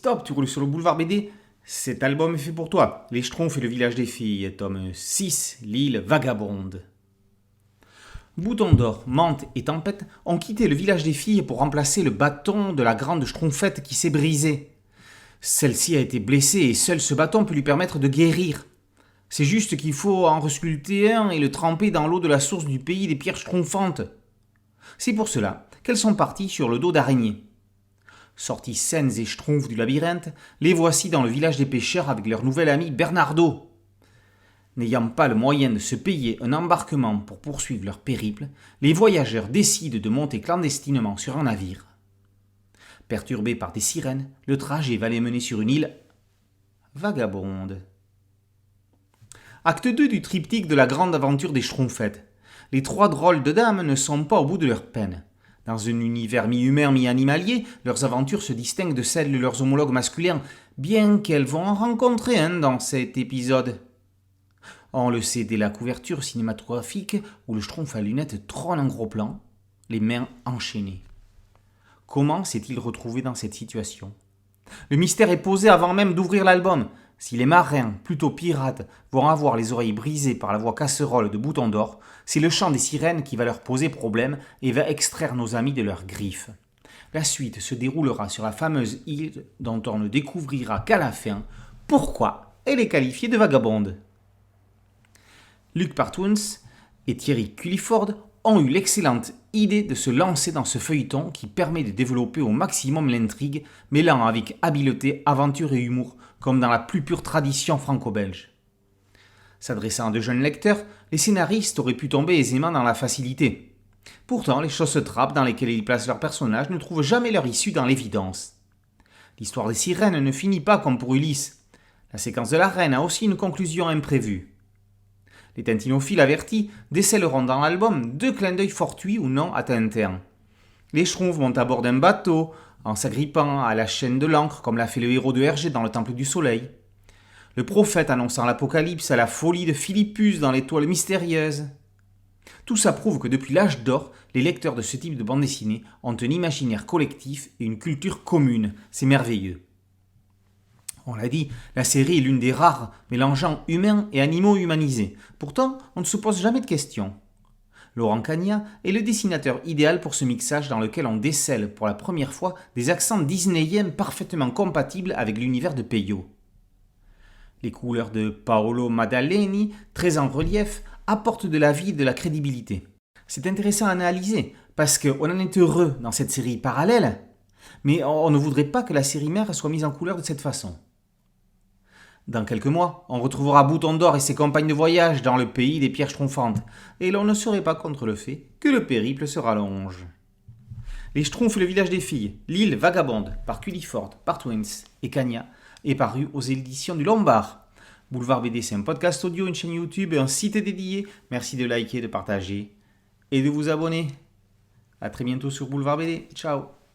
stop, tu roules sur le boulevard BD. Cet album est fait pour toi. Les Schtroumpfs et le village des filles, tome 6, l'île vagabonde. Bouton d'or, Menthe et Tempête ont quitté le village des filles pour remplacer le bâton de la grande Schtroumpfette qui s'est brisé. Celle-ci a été blessée et seul ce bâton peut lui permettre de guérir. C'est juste qu'il faut en resculpter un et le tremper dans l'eau de la source du pays des pierres schtroumpfantes. C'est pour cela qu'elles sont parties sur le dos d'araignées. Sortis saines et schtroumpfs du labyrinthe, les voici dans le village des pêcheurs avec leur nouvel ami Bernardo. N'ayant pas le moyen de se payer un embarquement pour poursuivre leur périple, les voyageurs décident de monter clandestinement sur un navire. Perturbés par des sirènes, le trajet va les mener sur une île vagabonde. Acte 2 du triptyque de la grande aventure des Schtroumpfettes. Les trois drôles de dames ne sont pas au bout de leur peine. Dans un univers mi-humain, mi-animalier, leurs aventures se distinguent de celles de leurs homologues masculins, bien qu'elles vont en rencontrer un dans cet épisode. On le sait dès la couverture cinématographique où le Schtroumpf à lunettes trône en gros plan, les mains enchaînées. Comment s'est-il retrouvé dans cette situation ? Le mystère est posé avant même d'ouvrir l'album. Si les marins, plutôt pirates, vont avoir les oreilles brisées par la voix casserole de Bouton d'or, c'est le chant des sirènes qui va leur poser problème et va extraire nos amis de leurs griffes. La suite se déroulera sur la fameuse île dont on ne découvrira qu'à la fin pourquoi elle est qualifiée de vagabonde. Luc Partwins et Thierry Culliford ont eu l'excellente idée de se lancer dans ce feuilleton qui permet de développer au maximum l'intrigue, mêlant avec habileté, aventure et humour, comme dans la plus pure tradition franco-belge. S'adressant à de jeunes lecteurs, les scénaristes auraient pu tomber aisément dans la facilité. Pourtant, les chaussetrapes dans lesquelles ils placent leurs personnages ne trouvent jamais leur issue dans l'évidence. L'histoire des sirènes ne finit pas comme pour Ulysse. La séquence de la reine a aussi une conclusion imprévue. Les tintinophiles avertis décèleront dans l'album 2 clins d'œil fortuits ou non à Tintin. Les Schtroumpfs montent à bord d'un bateau, en s'agrippant à la chaîne de l'encre comme l'a fait le héros de Hergé dans le Temple du Soleil. Le prophète annonçant l'apocalypse à la folie de Philippus dans l'Étoile mystérieuse. Tout ça prouve que depuis l'âge d'or, les lecteurs de ce type de bande dessinée ont un imaginaire collectif et une culture commune. C'est merveilleux. On l'a dit, la série est l'une des rares mélangeant humains et animaux humanisés. Pourtant, on ne se pose jamais de questions. Laurent Cagnat est le dessinateur idéal pour ce mixage dans lequel on décèle pour la première fois des accents disneyiens parfaitement compatibles avec l'univers de Peyo. Les couleurs de Paolo Maddaleni, très en relief, apportent de la vie et de la crédibilité. C'est intéressant à analyser, parce qu'on en est heureux dans cette série parallèle, mais on ne voudrait pas que la série mère soit mise en couleur de cette façon. Dans quelques mois, on retrouvera Bouton d'or et ses compagnes de voyage dans le pays des pierres schtroumpfantes, et l'on ne serait pas contre le fait que le périple se rallonge. Les Schtroumpfs et le village des filles, l'île vagabonde, par Culliford, Partwins et Cagnat, est paru aux éditions du Lombard. Boulevard BD, c'est un podcast audio, une chaîne YouTube et un site dédié. Merci de liker, de partager et de vous abonner. A très bientôt sur Boulevard BD. Ciao.